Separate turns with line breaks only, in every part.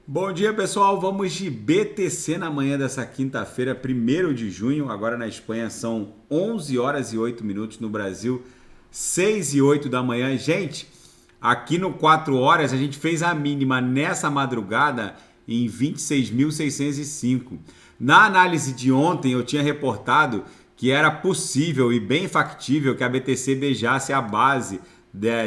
Bom dia, pessoal. Vamos de BTC na manhã dessa quinta-feira, 1º de junho. Agora na Espanha são 11 horas e 8 minutos, no Brasil 6 e 8 da manhã. Gente, aqui no 4 horas a gente fez a mínima nessa madrugada em 26.605. Na análise de ontem eu tinha reportado que era possível e bem factível que a BTC beijasse a base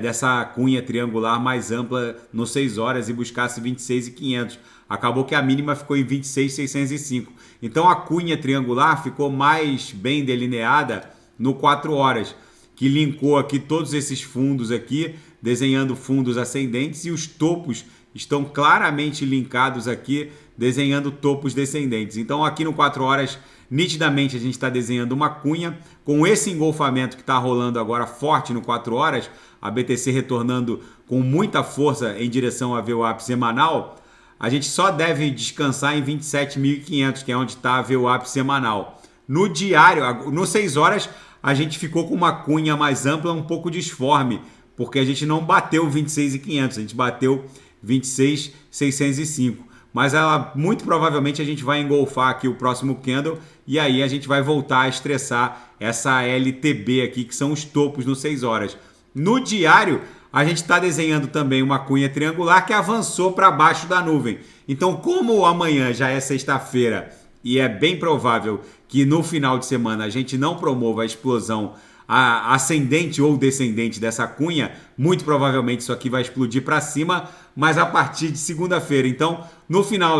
dessa cunha triangular mais ampla no 6 horas e buscasse 26.500. Acabou que a mínima ficou em 26.605. Então a cunha triangular ficou mais bem delineada no 4 horas, que linkou aqui todos esses fundos aqui, desenhando fundos ascendentes, e os topos estão claramente linkados aqui, desenhando topos descendentes. Então aqui no 4 horas, nitidamente a gente está desenhando uma cunha com esse engolfamento que está rolando agora forte no 4 horas, a BTC retornando com muita força em direção a VWAP semanal. A gente só deve descansar em 27.500, que é onde está a VWAP semanal. No diário, no 6 horas, a gente ficou com uma cunha mais ampla, um pouco disforme, porque a gente não bateu 26.500, a gente bateu 26.605. Mas muito provavelmente a gente vai engolfar aqui o próximo candle e aí a gente vai voltar a estressar essa LTB aqui, que são os topos no 6 horas. No diário, a gente está desenhando também uma cunha triangular que avançou para baixo da nuvem. Então, como amanhã já é sexta-feira e é bem provável que no final de semana a gente não promova a explosão ascendente ou descendente dessa cunha, muito provavelmente isso aqui vai explodir para cima, mas a partir de segunda-feira. Então,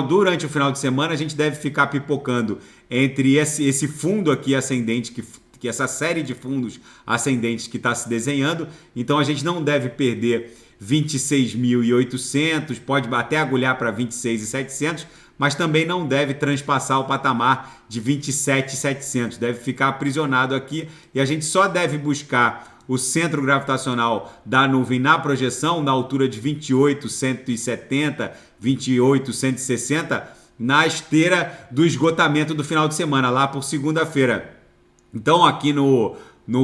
durante o final de semana, a gente deve ficar pipocando entre esse fundo aqui ascendente, que essa série de fundos ascendentes que está se desenhando. Então, a gente não deve perder 26.800, pode até agulhar para 26.700, mas também não deve transpassar o patamar de 27.700, deve ficar aprisionado aqui e a gente só deve buscar o centro gravitacional da nuvem na projeção, na altura de 28.170, 28.160, na esteira do esgotamento do final de semana, lá por segunda-feira. Então aqui no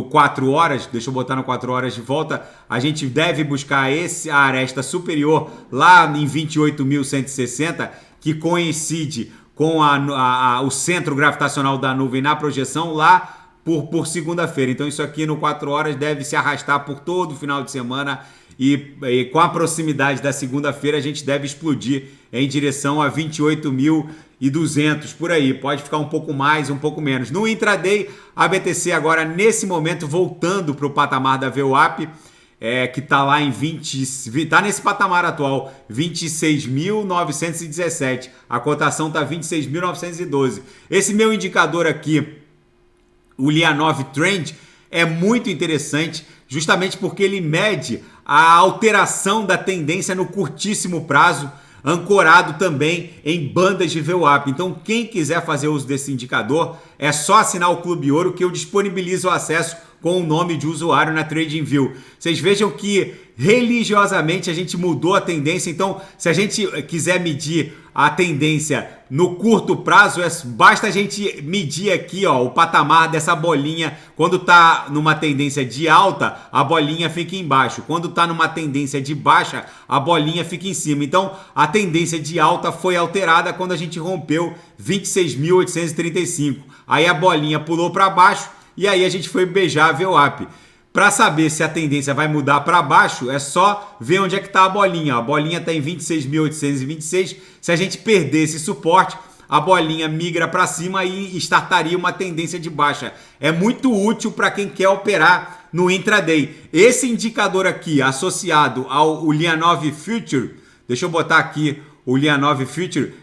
4 horas, deixa eu botar no 4 horas de volta, a gente deve buscar a aresta superior lá em 28.160, que coincide com o centro gravitacional da nuvem na projeção lá por segunda-feira. Então isso aqui no 4 horas deve se arrastar por todo o final de semana e com a proximidade da segunda-feira a gente deve explodir em direção a 28.200 por aí. Pode ficar um pouco mais, um pouco menos. No intraday, a BTC agora nesse momento voltando para o patamar da VWAP, que está lá em está nesse patamar atual, 26.917. A cotação está 26.912. Esse meu indicador aqui, o Lyapunov Trend, é muito interessante, justamente porque ele mede a alteração da tendência no curtíssimo prazo, ancorado também em bandas de VWAP. Então, quem quiser fazer uso desse indicador, é só assinar o Clube Ouro, que eu disponibilizo o acesso com o nome de usuário na TradingView. Vocês vejam que religiosamente a gente mudou a tendência. Então, se a gente quiser medir a tendência no curto prazo, basta a gente medir aqui, ó, o patamar dessa bolinha. Quando está numa tendência de alta, a bolinha fica embaixo. Quando está numa tendência de baixa, a bolinha fica em cima. Então, a tendência de alta foi alterada quando a gente rompeu 26.835. Aí a bolinha pulou para baixo e aí a gente foi beijar a VWAP. Para saber se a tendência vai mudar para baixo, é só ver onde é que está a bolinha. A bolinha está em 26.826. Se a gente perder esse suporte, a bolinha migra para cima e startaria uma tendência de baixa. É muito útil para quem quer operar no intraday. Esse indicador aqui, associado ao Lyapunov Future, deixa eu botar aqui o Lyapunov Future,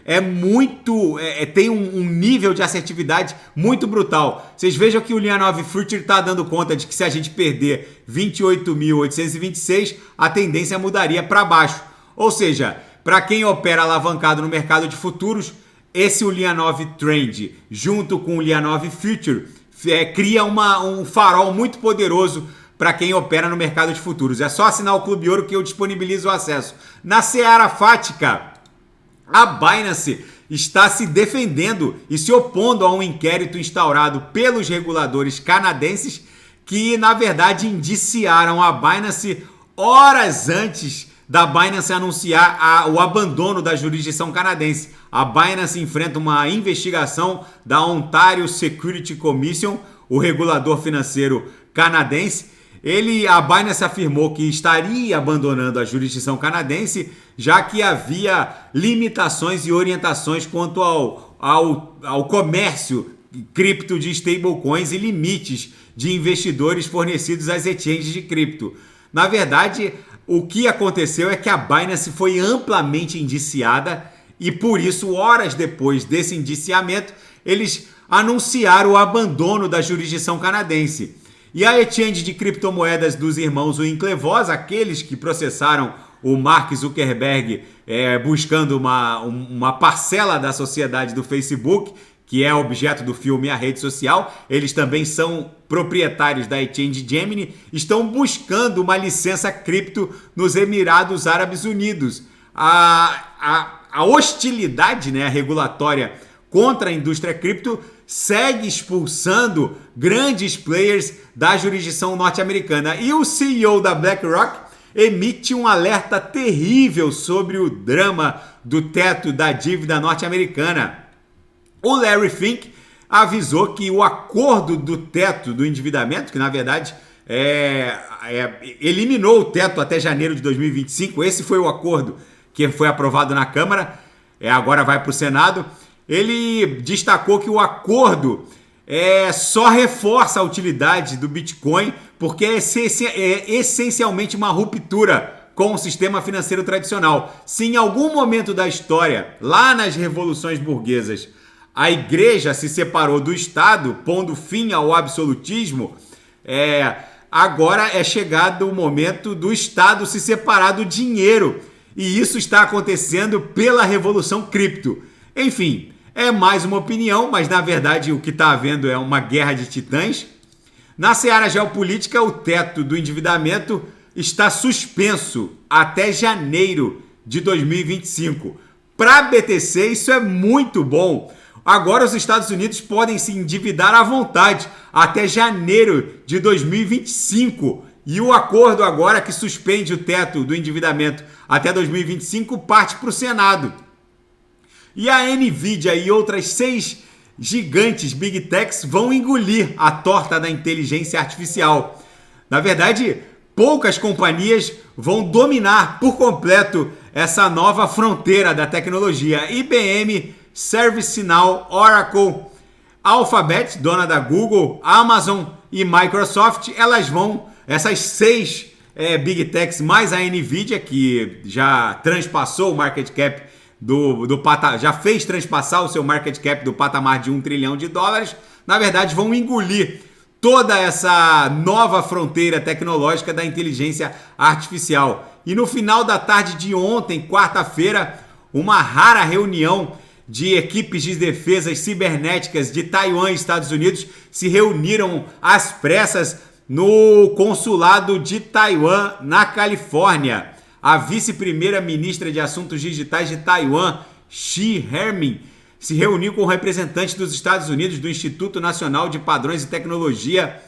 tem um nível de assertividade muito brutal. Vocês vejam que o Lyapunov Future está dando conta de que se a gente perder 28.826, a tendência mudaria para baixo. Ou seja, para quem opera alavancado no mercado de futuros, esse Lyapunov Trend, junto com o Lyapunov Future, cria um farol muito poderoso para quem opera no mercado de futuros. É só assinar o Clube Ouro que eu disponibilizo o acesso. Na seara fática, a Binance está se defendendo e se opondo a um inquérito instaurado pelos reguladores canadenses que, na verdade, indiciaram a Binance horas antes da Binance anunciar o abandono da jurisdição canadense. A Binance enfrenta uma investigação da Ontario Security Commission, o regulador financeiro canadense. A Binance afirmou que estaria abandonando a jurisdição canadense, já que havia limitações e orientações quanto ao comércio cripto de stablecoins e limites de investidores fornecidos às exchanges de cripto. Na verdade, o que aconteceu é que a Binance foi amplamente indiciada e, por isso, horas depois desse indiciamento, eles anunciaram o abandono da jurisdição canadense. E a exchange de criptomoedas dos irmãos Winklevoss, aqueles que processaram o Mark Zuckerberg buscando uma parcela da sociedade do Facebook, que é objeto do filme A Rede Social, eles também são proprietários da exchange Gemini, estão buscando uma licença cripto nos Emirados Árabes Unidos. A hostilidade, né, regulatória contra a indústria cripto segue expulsando grandes players da jurisdição norte-americana. E o CEO da BlackRock emite um alerta terrível sobre o drama do teto da dívida norte-americana. O Larry Fink avisou que o acordo do teto do endividamento, que na verdade eliminou o teto até janeiro de 2025, esse foi o acordo que foi aprovado na Câmara, agora vai para o Senado. Ele destacou que o acordo só reforça a utilidade do Bitcoin porque é essencialmente uma ruptura com o sistema financeiro tradicional. Se em algum momento da história, lá nas revoluções burguesas, a igreja se separou do Estado, pondo fim ao absolutismo, agora é chegado o momento do Estado se separar do dinheiro. E isso está acontecendo pela revolução cripto. Enfim, é mais uma opinião, mas na verdade o que está havendo é uma guerra de titãs. Na seara geopolítica, o teto do endividamento está suspenso até janeiro de 2025. Para a BTC, isso é muito bom. Agora os Estados Unidos podem se endividar à vontade até janeiro de 2025. E o acordo agora que suspende o teto do endividamento até 2025 parte para o Senado. E a Nvidia e outras 6 gigantes Big Techs vão engolir a torta da inteligência artificial. Na verdade, poucas companhias vão dominar por completo essa nova fronteira da tecnologia. IBM, ServiceNow, Oracle, Alphabet, dona da Google, Amazon e Microsoft, essas 6 Big Techs mais a Nvidia, que já transpassou o market cap já fez transpassar o seu market cap do patamar de $1 trilhão, na verdade vão engolir toda essa nova fronteira tecnológica da inteligência artificial. E no final da tarde de ontem, quarta-feira, uma rara reunião de equipes de defesas cibernéticas de Taiwan e Estados Unidos se reuniram às pressas no consulado de Taiwan, na Califórnia. A vice-primeira-ministra de Assuntos Digitais de Taiwan, Xi Hermin, se reuniu com representantes dos Estados Unidos do Instituto Nacional de Padrões e Tecnologia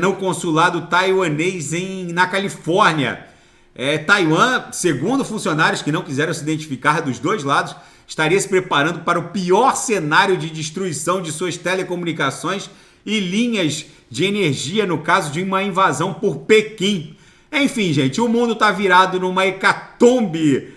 no consulado taiwanês na Califórnia. Taiwan, segundo funcionários que não quiseram se identificar dos dois lados, estaria se preparando para o pior cenário de destruição de suas telecomunicações e linhas de energia no caso de uma invasão por Pequim. Enfim, gente, o mundo está virado numa hecatombe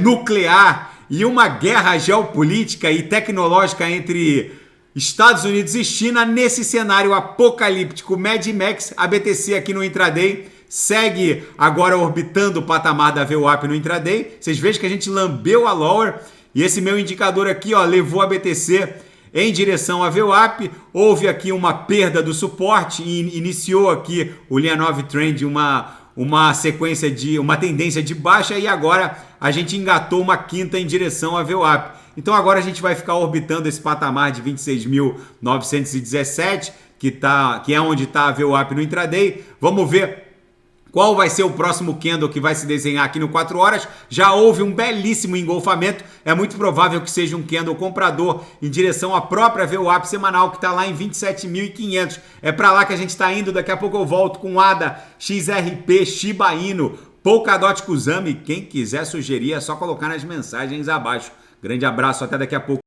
nuclear e uma guerra geopolítica e tecnológica entre Estados Unidos e China. Nesse cenário apocalíptico Mad Max, a BTC aqui no intraday segue agora orbitando o patamar da VWAP no intraday. Vocês vejam que a gente lambeu a lower e esse meu indicador aqui levou a BTC em direção à VWAP. Houve aqui uma perda do suporte e iniciou aqui o Lianov Trend uma sequência uma tendência de baixa, e agora a gente engatou uma quinta em direção à VWAP. Então agora a gente vai ficar orbitando esse patamar de 26.917, que é onde está a VWAP no intraday. Vamos ver qual vai ser o próximo candle que vai se desenhar aqui no 4 horas. Já houve um belíssimo engolfamento. É muito provável que seja um candle comprador em direção à própria VWAP semanal, que está lá em 27.500. É para lá que a gente está indo. Daqui a pouco eu volto com ADA, XRP, Shiba Inu, Polkadot Kusama, quem quiser sugerir é só colocar nas mensagens abaixo. Grande abraço, até daqui a pouco.